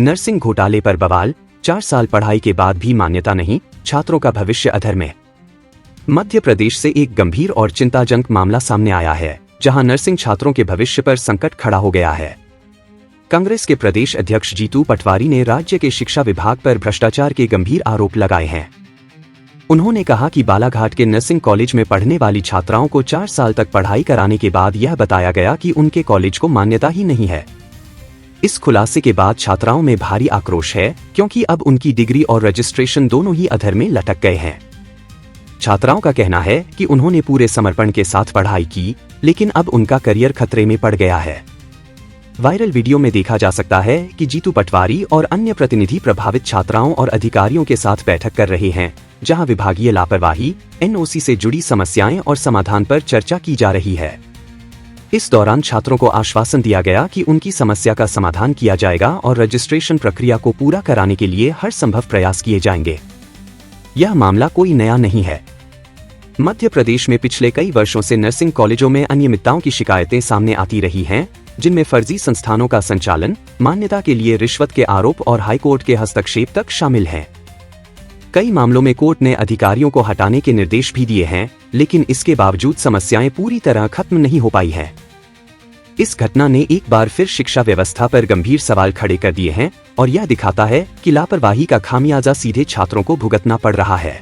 Nursing घोटाले पर बवाल, 4 साल पढ़ाई के बाद भी मान्यता नहीं, छात्रों का भविष्य अधर में। मध्य प्रदेश से एक गंभीर और चिंताजनक मामला सामने आया है, जहां नर्सिंग छात्रों के भविष्य पर संकट खड़ा हो गया है। कांग्रेस के प्रदेश अध्यक्ष जीतू पटवारी ने राज्य के शिक्षा विभाग पर भ्रष्टाचार के गंभीर आरोप लगाए हैं। उन्होंने कहा कि बालाघाट के नर्सिंग कॉलेज में पढ़ने वाली छात्राओं को 4 साल तक पढ़ाई कराने के बाद यह बताया गया कि उनके कॉलेज को मान्यता ही नहीं है। इस खुलासे के बाद छात्राओं में भारी आक्रोश है, क्योंकि अब उनकी डिग्री और रजिस्ट्रेशन दोनों ही अधर में लटक गए हैं। छात्राओं का कहना है कि उन्होंने पूरे समर्पण के साथ पढ़ाई की, लेकिन अब उनका करियर खतरे में पड़ गया है। वायरल वीडियो में देखा जा सकता है कि जीतू पटवारी और अन्य प्रतिनिधि प्रभावित छात्राओं और अधिकारियों के साथ बैठक कर रहे हैं, जहां विभागीय लापरवाही, एनओसी से जुड़ी समस्याएं और समाधान पर चर्चा की जा रही है। इस दौरान छात्रों को आश्वासन दिया गया कि उनकी समस्या का समाधान किया जाएगा और रजिस्ट्रेशन प्रक्रिया को पूरा कराने के लिए हर संभव प्रयास किए जाएंगे। यह मामला कोई नया नहीं है। मध्य प्रदेश में पिछले कई वर्षों से नर्सिंग कॉलेजों में अनियमितताओं की शिकायतें सामने आती रही हैं, जिनमें फर्जी संस्थानों का संचालन, मान्यता के लिए रिश्वत के आरोप और हाईकोर्ट के हस्तक्षेप तक शामिल हैं। कई मामलों में कोर्ट ने अधिकारियों को हटाने के निर्देश भी दिए हैं, लेकिन इसके बावजूद समस्याएं पूरी तरह खत्म नहीं हो पाई हैं। इस घटना ने एक बार फिर शिक्षा व्यवस्था पर गंभीर सवाल खड़े कर दिए हैं और यह दिखाता है कि लापरवाही का खामियाजा सीधे छात्रों को भुगतना पड़ रहा है।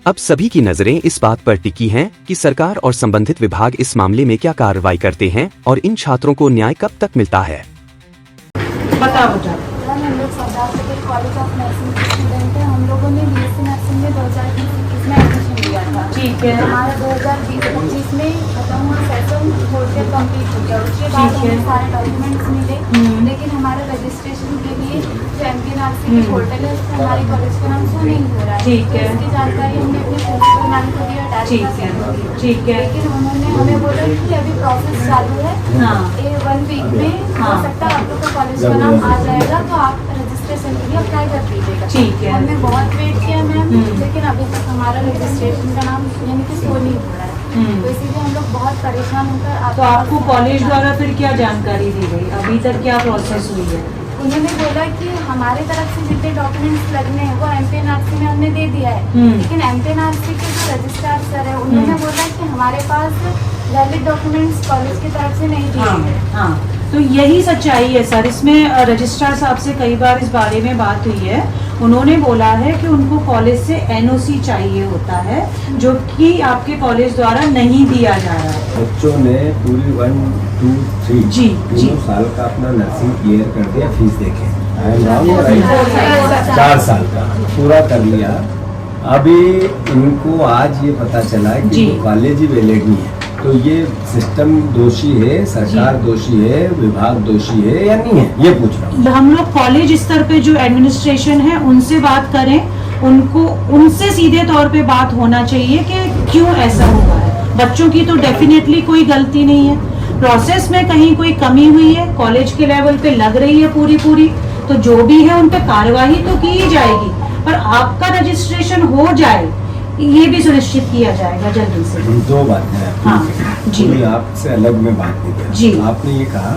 अब सभी की नजरें इस बात पर टिकी हैं कि सरकार और संबंधित विभाग इस मामले में क्या कार्रवाई करते हैं और इन छात्रों को न्याय कब तक मिलता है। कॉलेज ऑफ नर्सिंग के स्टूडेंट है। हम लोगों ने बीएससी नर्सिंग में 2020 में एडमिशन लिया था। ठीक है। हमारा 2020-25 में खत्म हुआ सेशन, फोर्थ ईयर कंप्लीट हो गया। उसके बाद हमें सारे डॉक्यूमेंट्स मिले, लेकिन हमारे रजिस्ट्रेशन के लिए जो एमपीएनआरसी की पोर्टल है, उसमें हमारे कॉलेज का नाम शो नहीं हो रहा है। ठीक है। इसकी जानकारी हमने अपने प्रिंसिपल मैम को दिया, ठीक है। लेकिन उन्होंने हमें बोला कि अभी प्रोसेस चालू है, 1 वीक में हो सकता है आप लोग का कॉलेज का नाम आ जाएगा, तो आप रजिस्ट्रेशन के लिए अप्लाई कर दीजिएगा। ठीक है। हमने बहुत वेट किया मैम, लेकिन अभी तक हमारा रजिस्ट्रेशन का नाम यानी कि शो नहीं हो रहा है। तो इसीलिए हम लोग बहुत परेशान होकर तो आपको कॉलेज द्वारा फिर क्या जानकारी दी गई, अभी तक क्या प्रोसेस हुई है? उन्होंने बोला कि हमारे तरफ से जितने डॉक्यूमेंट्स लगने हैं वो एमपीएनआरसी में हमने दे दिया है, लेकिन एमपीएनआरसी के जो रजिस्ट्रार सर है उन्होंने बोला कि हमारे पास वैलिड डॉक्यूमेंट्स कॉलेज की तरफ से नहीं दिए हैं। तो यही सच्चाई है सर। इसमें रजिस्ट्रार साहब से कई बार इस बारे में बात हुई है। उन्होंने बोला है कि उनको कॉलेज से एनओसी चाहिए होता है, जो कि आपके कॉलेज द्वारा नहीं दिया जा रहा है। बच्चों ने पूरी 1, 2, 3 तीनों साल का अपना नर्सिंग क्लियर कर दिया, फीस देके 4 साल का पूरा कर लिया। अभी इनको आज ये पता चला कि कॉलेज ही वैलिड नहीं है। तो ये सिस्टम दोषी है, सरकार दोषी है, विभाग दोषी है या नहीं है, ये पूछ रहा हूँ। हम लोग कॉलेज स्तर पे जो एडमिनिस्ट्रेशन है उनसे बात करें, उनसे सीधे तौर पे बात होना चाहिए कि क्यों ऐसा हुआ है। बच्चों की तो डेफिनेटली कोई गलती नहीं है, प्रोसेस में कहीं कोई कमी हुई है, कॉलेज के लेवल पे लग रही है पूरी, तो जो भी है उन पे कार्यवाही तो की ही जाएगी, पर आपका रजिस्ट्रेशन हो जाए ये भी सुनिश्चित किया जाएगा जल्दी से। 2 बातें हैं। हाँ जी। आपसे अलग में बात नहीं कर जी। आपने ये कहा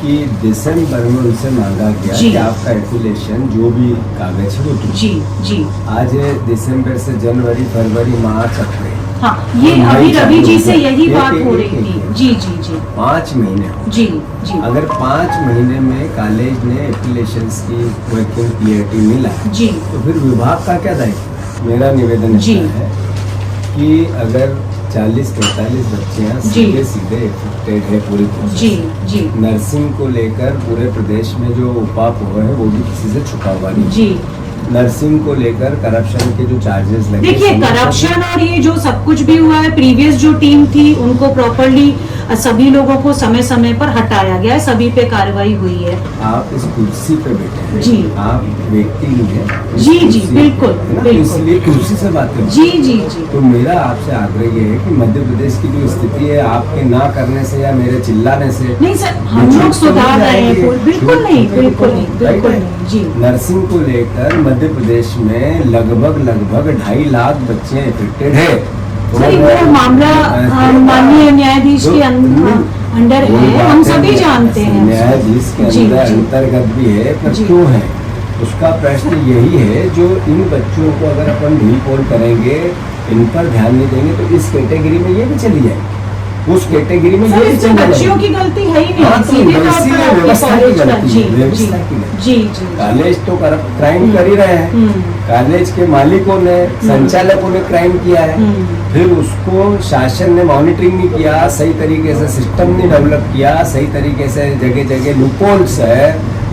कि दिसंबर में उनसे मांगा गया कि आपका एफिलिएशन जो भी कागज है वो जी। आज दिसंबर से जनवरी, फरवरी, मार्च, अप्रैल। हाँ, ये अभी रवि जी से यही बात हो रही थी। जी 5 महीने। जी। अगर 5 महीने में कॉलेज ने एफिलिएशन की वर्किंग क्लियरिटी मिला जी, तो फिर विभाग का क्या दायित्व? मेरा निवेदन है कि अगर 40-45 बच्चे हैं सीधे एफेक्टेड है पूरी जी। नर्सिंग को लेकर पूरे प्रदेश में जो उपाप हुए हैं वो भी किसी से छुपा हुआ नहीं। जी। नर्सिंग को लेकर करप्शन के जो चार्जेस लगे, देखिए करप्शन और ये जो सब कुछ भी हुआ है, प्रीवियस जो टीम थी उनको प्रॉपर्ली सभी लोगों को समय समय पर हटाया गया है, सभी पे कार्रवाई हुई है। आप इस कुर्सी पे बैठे हैं जी, आप व्यक्ति नहीं है। जी बिल्कुल, इसलिए कुर्सी से बात करें। जी। तो मेरा आपसे आग्रह ये है कि मध्य प्रदेश की जो स्थिति है, आपके ना करने से या मेरे चिल्लाने से नहीं सर, हम लोग सुधार रहे हैं। बिल्कुल नहीं जी। नर्सिंग को लेकर मध्य प्रदेश में लगभग 2.5 लाख बच्चे एफेक्टेड है। वो मामला माननीय न्यायाधीश के अंडर है, हम सभी जानते हैं न्यायाधीश के जी, अंदर जी। अंतर्गत भी है, पर जी। क्यों है उसका प्रश्न यही है। जो इन बच्चों को अगर अपन ढील पोल करेंगे, इन पर ध्यान नहीं देंगे, तो इस कैटेगरी में ये भी चली जाएगी, उस कैटेगरी में सर ये भी इसमें चली बच्चियों जाएगी। की गलती है ही हाँ, नहीं, तो सीधे तौर इसीलिए पर आपके व्यवस्था की कॉलेज का गलती जी है, जी व्यवस्था की गलती है। जी जी कॉलेज तो क्राइम कर ही रहे हैं, कॉलेज के मालिकों ने, संचालकों ने क्राइम किया है, फिर उसको शासन ने मॉनिटरिंग नहीं किया, सही तरीके से सिस्टम नहीं डेवलप किया, सही तरीके से जगह जगह लूपहोल्स है,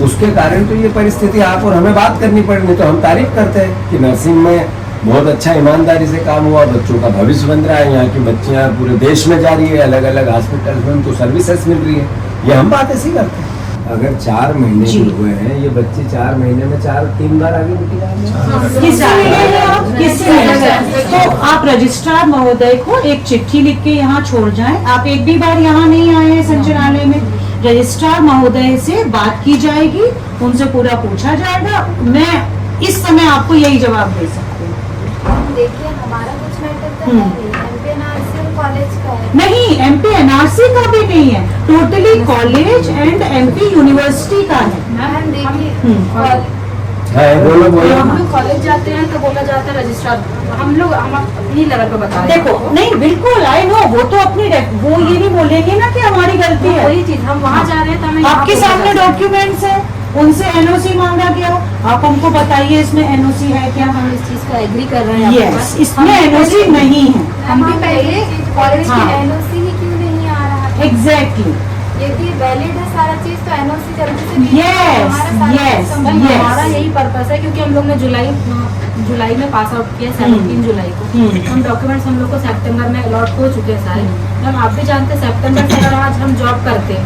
उसके कारण तो ये परिस्थिति आप और हमें बात करनी पड़ी। नहीं तो हम तारीफ करते हैं कि नर्सिंग में बहुत अच्छा ईमानदारी से काम हुआ, बच्चों का भविष्य बन रहा है, यहाँ की बच्चियाँ पूरे देश में जा रही है, अलग अलग हॉस्पिटल में उनको सर्विसेज मिल रही है, ये हम बात ऐसी करते हैं। अगर 4 महीने जी। के हुए हैं ये बच्चे, 4 महीने में 3 बार आगे निकल जाएंगे। किससे मिले हैं आप, किससे मिले हैं? तो आप रजिस्ट्रार महोदय को एक चिट्ठी लिख के यहाँ छोड़ जाएं। आप एक भी बार यहाँ नहीं आए हैं संचालय में, रजिस्ट्रार महोदय से बात की जाएगी, उनसे पूरा पूछा जाएगा। मैं इस समय आपको यही जवाब दे सकती हूँ। देखिए हमारा कुछ मैटर तो है नहीं, एमपीएनआरसी कॉलेज का है। नहीं, एमपी एनआरसी का भी नहीं है, totally college and MP university का है। मैम देखिए है, बोलो बोलो। हम लोग कॉलेज जाते हैं तो बोला जाता है रजिस्ट्रार, हम लोग हम अपनी लेवल पे बता रहे हैं। देखो नहीं, बिल्कुल आई नो, वो तो अपनी वो ये नहीं बोलेंगे ना कि हमारी गलती है। वही चीज हम वहाँ जा रहे हैं तो हमें यहाँ आपके बोला सामने जाता है। डॉक्यूमेंट्स है, उनसे एनओसी मांगा गया, आप हमको बताइए इसमें एनओसी है क्या? हम इस चीज का एग्री कर रहे हैं आपके यस, पास। इसमें हम एनओसी पहले- नहीं है। हम भी पहले कॉलेज हाँ। की एनओसी ही क्यों नहीं आ रहा है? एग्जैक्टली, यदि वैलिड है सारा चीज तो एनओसी जल्दी से दीजिए, Yes, हमारा सारा yes, system भाई, बंद है। हमारा यही पर्पस है क्योंकि हम लोग ने जुलाई में पास आउट किया 17 जुलाई को। हम डॉक्यूमेंट्स हम लोग को सितंबर में अलॉट हो चुके हैं सारे। हम आप भी जानते हैं सितंबर से अगर आज हम जॉब करते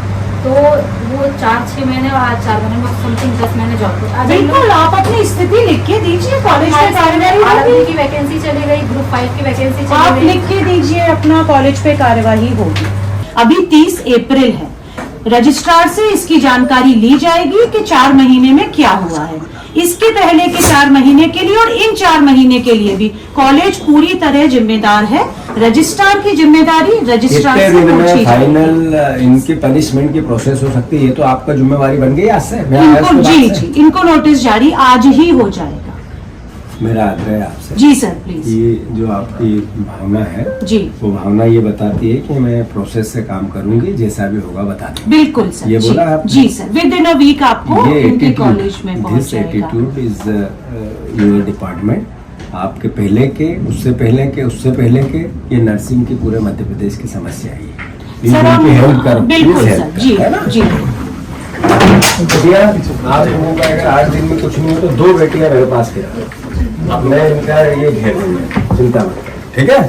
तो वो 4-6 महीने और आज 4 महीने समथिंग 10 महीने जॉब करते। आज हम लोग बिल्कुल, आप अपनी स्थिति लिख के दीजिए, कॉलेज में कार्यवाही आरबी होगी। की वैकेंसी चली गई, ग्रुप 5 की वैकेंसी आप चली गई। लिख के दीजिए, अपना कॉलेज पे कार्यवाही होगी। अभी 30 अप्रैल है, रजिस्ट्रार से इसकी जानकारी ली जाएगी कि 4 महीने में क्या हुआ है। इसके पहले के 4 महीने के लिए और इन 4 महीने के लिए भी कॉलेज पूरी तरह जिम्मेदार है। रजिस्ट्रार की जिम्मेदारी रजिस्ट्रार कितने से दिन में पूछी जाएगी। फाइनल इनकी पनिशमेंट की प्रोसेस हो सकती है, ये तो आपका जिम्मेवारी बन गई आज से। मैं इनको आज के जी बाद से- जी इनको नोटिस जारी आज ही हो जाएगा। मेरा आग्रह है आपसे जी सर, प्लीज। कि जो आपकी भावना है जी वो भावना ये बताती है कि मैं प्रोसेस से काम करूंगी, जैसा भी होगा बता दूंगी। बिल्कुल सर। ये जी, बोला आपने? जी sir, within a week आपको ये इनके कॉलेज में पहुंच दिस जाएगा। Attitude is your department. आपके पहले के, उससे पहले के, उससे पहले के, ये नर्सिंग की पूरे मध्य प्रदेश की समस्या है ये। सर इनकी हेल्प करो, बिल्कुल प्लीज सर, हेल्प जी करो, है ना? जी। बेटिया, आप लोगों का अगर 8 दिन में कुछ नहीं हो तो 2 बेटियां मेरे पास फिर मैं इनका ये घेर दूंगा, चिंता मत करो, ठीक है?